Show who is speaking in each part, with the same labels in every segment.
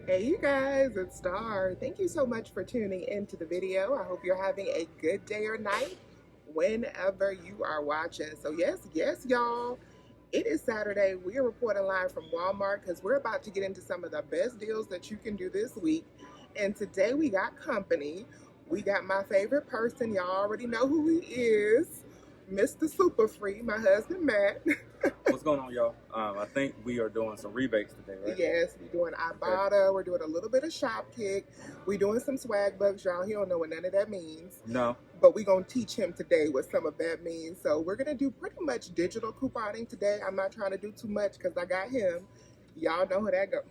Speaker 1: Hey you guys, it's Star. Thank you so much for tuning into the video. I hope you're having a good day or night whenever you are watching. So yes, y'all, it is Saturday. We are reporting live from Walmart because we're about to get into some of the best deals that you can do this week. And today we got company. We got my favorite person. Y'all already know who he is. Mr. Super Free, my husband Matt.
Speaker 2: What's going on, y'all? I think we are doing some rebates today, right?
Speaker 1: Yes, we're doing Ibotta. We're doing a little bit of shop kick. We're doing some swag bucks, y'all. He don't know what none of that means.
Speaker 2: No.
Speaker 1: But we're going to teach him today what some of that means. So we're going to do pretty much digital couponing today. I'm not trying to do too much because I got him. Y'all know how that goes.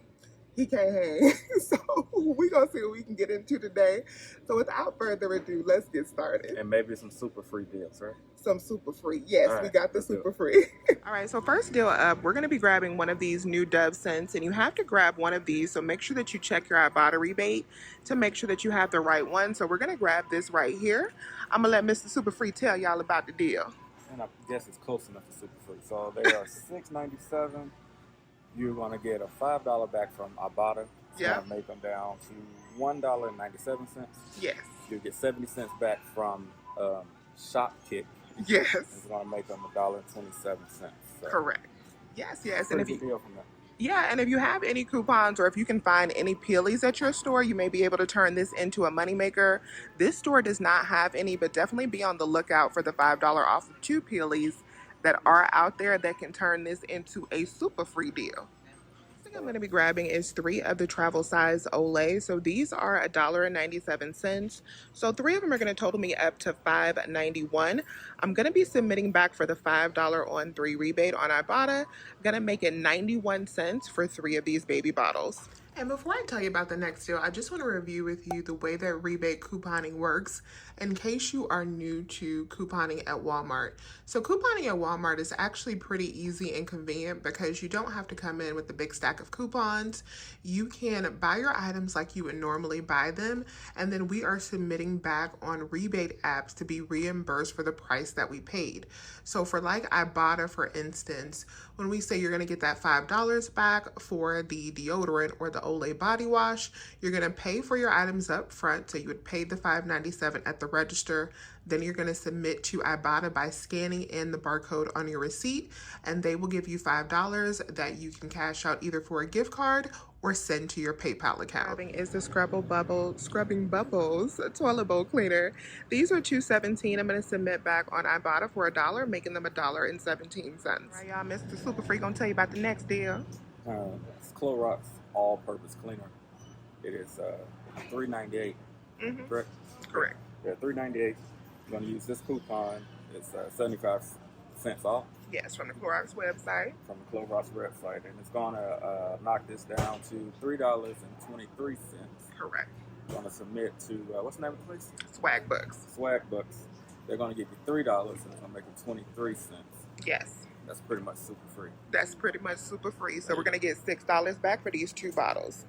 Speaker 1: He can't hang. So we're going to see what we can get into today. So without further ado, let's get started.
Speaker 2: And maybe some super free deals, right?
Speaker 1: Some super free. Yes,
Speaker 2: right,
Speaker 1: we got the super free. All right, so first deal up, we're going to be grabbing one of these new Dove scents, and you have to grab one of these, so make sure that you check your Ibotta rebate to make sure that you have the right one. So we're going to grab this right here. I'm going to let Mr. Super Free tell y'all about the deal.
Speaker 2: And I guess it's close enough to super free. So they are $6.97. You're going to get a $5 back from Ibotta. It's going to make them down to $1.97.
Speaker 1: Yes.
Speaker 2: You'll get 70 cents back from Shop Kick.
Speaker 1: Yes.
Speaker 2: It's going to make them $1.27. So
Speaker 1: correct. Yes.
Speaker 2: And if you deal from that.
Speaker 1: Yeah, and if you have any coupons or if you can find any peelies at your store, you may be able to turn this into a moneymaker. This store does not have any, but definitely be on the lookout for the $5 off of 2 peelies that are out there that can turn this into a super free deal. I'm going to be grabbing is 3 of the travel size Olay. So these are $1.97. So 3 of them are going to total me up to $5.91. I'm going to be submitting back for the $5 on 3 rebate on Ibotta. I'm going to make it 91 cents for 3 of these baby bottles. And before I tell you about the next deal, I just want to review with you the way that rebate couponing works in case you are new to couponing at Walmart. So couponing at Walmart is actually pretty easy and convenient because you don't have to come in with a big stack of coupons. You can buy your items like you would normally buy them, and then we are submitting back on rebate apps to be reimbursed for the price that we paid. So for like Ibotta, for instance, when we say you're going to get that $5 back for the deodorant or the Olay body wash, you're going to pay for your items up front. So you would pay the $5.97 at the register. Then you're going to submit to Ibotta by scanning in the barcode on your receipt, and they will give you $5 that you can cash out either for a gift card or send to your PayPal account. Is the Scrubbing Bubbles toilet bowl cleaner. These are $2.17. I'm going to submit back on Ibotta for $1, making them $1.17. All right, y'all, Mr. Super Free gonna tell you about the next deal.
Speaker 2: It's Clorox all-purpose cleaner. It is $3.98. Correct?
Speaker 1: Correct.
Speaker 2: Yeah, $3.98. You're going to use this coupon. It's 75 cents off.
Speaker 1: Yes, from the Clorox website.
Speaker 2: From the Clorox website. And it's going to knock this down to $3.23.
Speaker 1: Correct.
Speaker 2: Going to submit to, what's the name of the place?
Speaker 1: Swag Bucks.
Speaker 2: Swag Bucks. They're going to give you $3 and it's going to make it 23 cents.
Speaker 1: Yes.
Speaker 2: That's pretty much super free.
Speaker 1: That's pretty much super free. So we're going to get $6 back for these 2 bottles.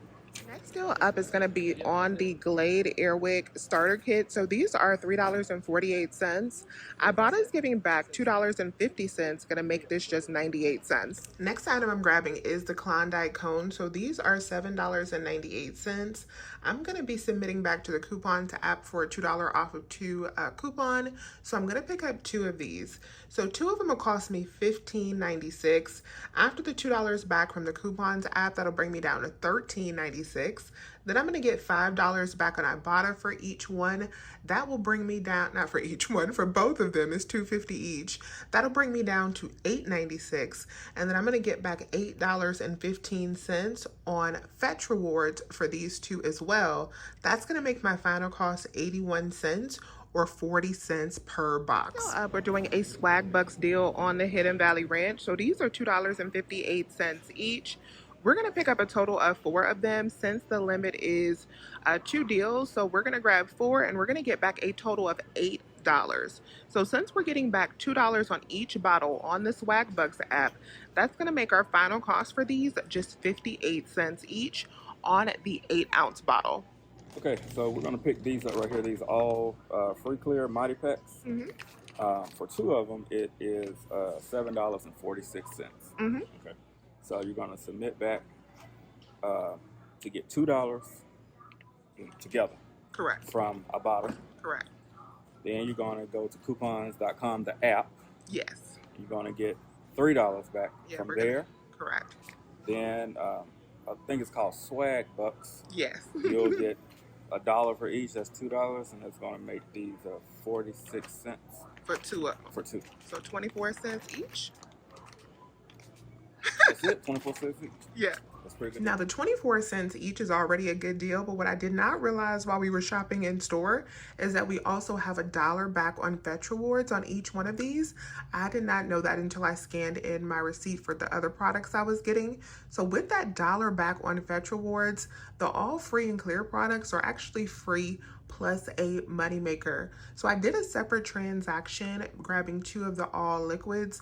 Speaker 1: Next deal up is going to be on the Glade Airwick starter kit. So these are $3.48. Ibotta is giving back $2.50. Going to make this just 98 cents. Next item I'm grabbing is the Klondike cone. So these are $7.98. I'm going to be submitting back to the coupon to app for a $2 off of 2 coupon. So I'm going to pick up 2 of these. So 2 of them will cost me $15.96. After the $2 back from the coupons app, that'll bring me down to $13.96. Then I'm going to get $5 back on Ibotta for each one. That will bring me down, not for each one, for both of them is $2.50 each. That'll bring me down to $8.96. And then I'm going to get back $8.15 on Fetch Rewards for these 2 as well. That's going to make my final cost 81 cents. Or 40 cents per box. We're doing a Swag Bucks deal on the Hidden Valley Ranch. So these are $2.58 each. We're going to pick up a total of 4 of them since the limit is 2 deals. So we're going to grab 4 and we're going to get back a total of $8. So since we're getting back $2 on each bottle on the Swag Bucks app, that's going to make our final cost for these just 58 cents each on the 8-ounce bottle.
Speaker 2: Okay, so we're going to pick these up right here. These are all free clear Mighty Packs. For 2 of them, it is $7.46. Okay, so you're going to submit back to get $2 together.
Speaker 1: Correct.
Speaker 2: From Ibotta.
Speaker 1: Correct.
Speaker 2: Then you're going to go to coupons.com, the app.
Speaker 1: Yes.
Speaker 2: You're going to get $3 back from there.
Speaker 1: Correct.
Speaker 2: Then I think it's called swag bucks.
Speaker 1: Yes.
Speaker 2: You'll get $1 for each. That's $2, and it's going to make these 46 cents
Speaker 1: for two of them.
Speaker 2: For two.
Speaker 1: So 24 cents each.
Speaker 2: That's it. 24 cents each.
Speaker 1: Yeah.
Speaker 2: That's pretty good.
Speaker 1: Now the 24 cents each is already a good deal, but what I did not realize while we were shopping in store is that we also have $1 back on Fetch Rewards on each one of these. I did not know that until I scanned in my receipt for the other products I was getting. So with that $1 back on Fetch Rewards, the all free and clear products are actually free plus a moneymaker. So I did a separate transaction grabbing 2 of the all liquids.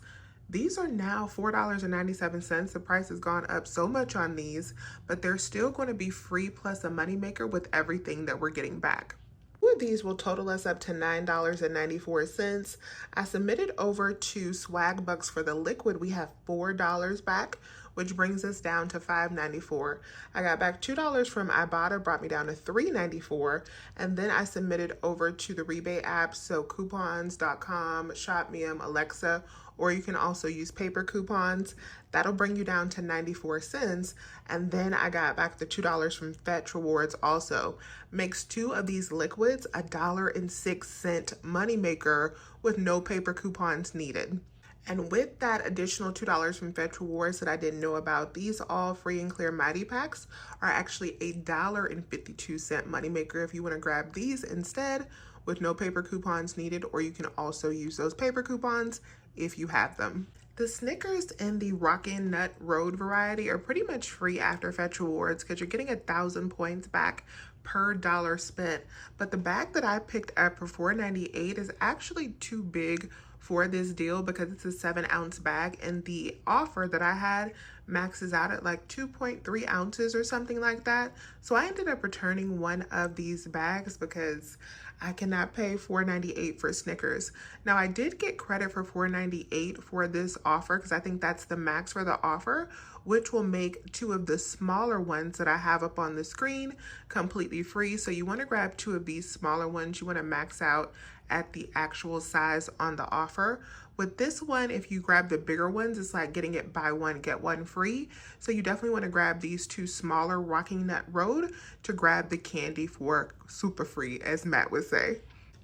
Speaker 1: These are now $4.97. The price has gone up so much on these, but they're still going to be free plus a moneymaker with everything that we're getting back. Two of these will total us up to $9.94. I submitted over to Swag Bucks for the liquid. We have $4 back, which brings us down to $5.94. I got back $2 from Ibotta, brought me down to $3.94, and then I submitted over to the Rebate app, so coupons.com, ShopMeum, Alexa, or you can also use paper coupons. That'll bring you down to 94 cents. And then I got back the $2 from Fetch Rewards also. Makes 2 of these liquids $1.06 moneymaker with no paper coupons needed. And with that additional $2 from Fetch Rewards that I didn't know about, these all free and clear Mighty Packs are actually $1.52 moneymaker if you want to grab these instead with no paper coupons needed, or you can also use those paper coupons if you have them. The Snickers and the Rockin' Nut Road variety are pretty much free after Fetch Rewards because you're getting 1,000 points back per dollar spent. But the bag that I picked up for $4.98 is actually too big for this deal because it's a 7-ounce bag, and the offer that I had maxes out at like 2.3 ounces or something like that. So I ended up returning one of these bags because I cannot pay $4.98 for Snickers. Now I did get credit for $4.98 for this offer because I think that's the max for the offer, which will make 2 of the smaller ones that I have up on the screen completely free. So you want to grab 2 of these smaller ones. You want to max out at the actual size on the offer. With this one, if you grab the bigger ones, it's like getting it buy one, get one free. So you definitely want to grab these 2 smaller Rocking Nut Road to grab the candy for super free, as Matt would say.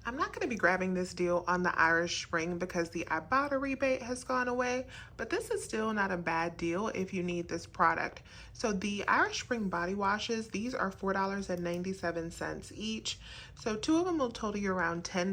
Speaker 1: I'm not going to be grabbing this deal on the Irish Spring because the Ibotta rebate has gone away, but this is still not a bad deal if you need this product. So the Irish Spring body washes, these are $4.97 each. So 2 of them will total you around $10.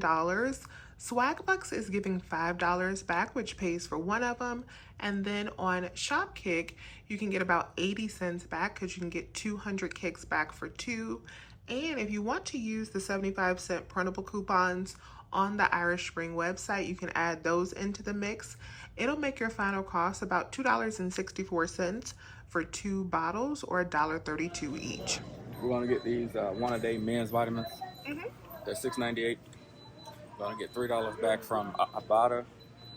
Speaker 1: Swagbucks is giving $5 back, which pays for 1 of them. And then on Shopkick, you can get about 80 cents back because you can get 200 kicks back for 2. And if you want to use the 75-cent printable coupons on the Irish Spring website, you can add those into the mix. It'll make your final cost about $2.64 for 2 bottles, or $1.32 each.
Speaker 2: We're going to get these one-a-day men's vitamins. They're $6.98. We're going to get $3 back from Ibotta,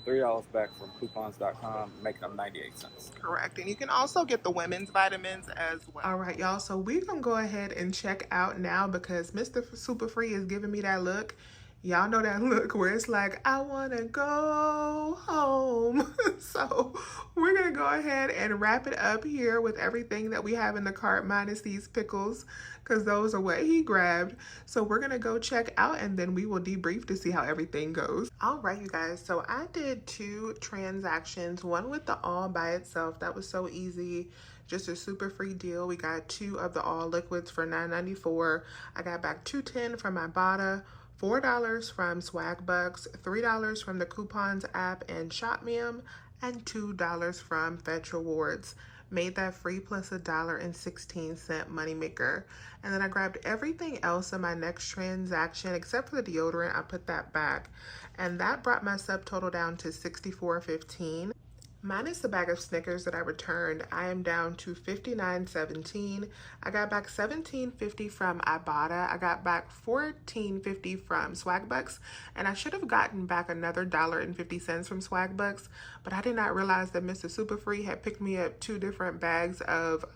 Speaker 2: $3 back from coupons.com, making them 98 cents.
Speaker 1: Correct. And you can also get the women's vitamins as well. All right, y'all. So we're going to go ahead and check out now because Mr. Super Free is giving me that look. Y'all know that look where it's like, I want to go home. So we're going to go ahead and wrap it up here with everything that we have in the cart minus these pickles because those are what he grabbed. So we're going to go check out and then we will debrief to see how everything goes. All right, you guys. So I did 2 transactions, one with the all by itself. That was so easy. Just a super free deal. We got 2 of the all liquids for $9.94. I got back $2.10 from Ibotta, $4 from Swag Bucks, $3 from the Coupons app and ShopMeum, and $2 from Fetch Rewards. Made that free plus $1.16 moneymaker. And then I grabbed everything else in my next transaction except for the deodorant. I put that back. And that brought my subtotal down to $64.15. Minus the bag of Snickers that I returned, I am down to $59.17. I got back $17.50 from Ibotta. I got back $14.50 from Swagbucks, and I should have gotten back another $1.50 from Swagbucks, but I did not realize that Mr. Super Free had picked me up 2 different bags of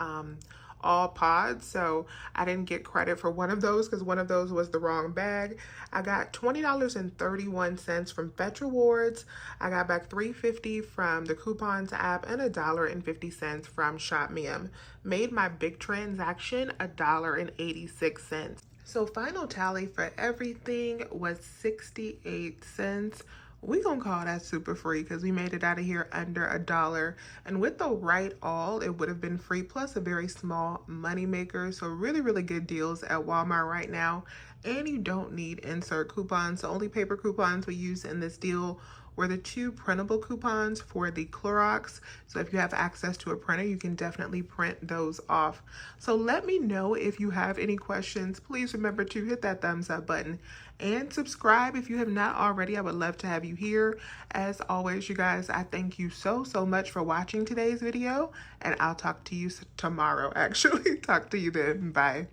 Speaker 1: all pods, so I didn't get credit for one of those because one of those was the wrong bag. I got $20.31 from Fetch Rewards. I got back $3.50 from the coupons app and $1.50 from ShopMeum. Made my big transaction $1.86. So final tally for everything was 68 cents. We gonna call that super free because we made it out of here under $1. And with the right all, it would have been free plus a very small money maker. So really, really good deals at Walmart right now. And you don't need insert coupons. The only paper coupons we use in this deal were the 2 printable coupons for the Clorox. So if you have access to a printer, you can definitely print those off. So let me know if you have any questions. Please remember to hit that thumbs up button and subscribe if you have not already. I would love to have you here. As always, you guys, I thank you so much for watching today's video, and I'll talk to you tomorrow, actually. Talk to you then. Bye.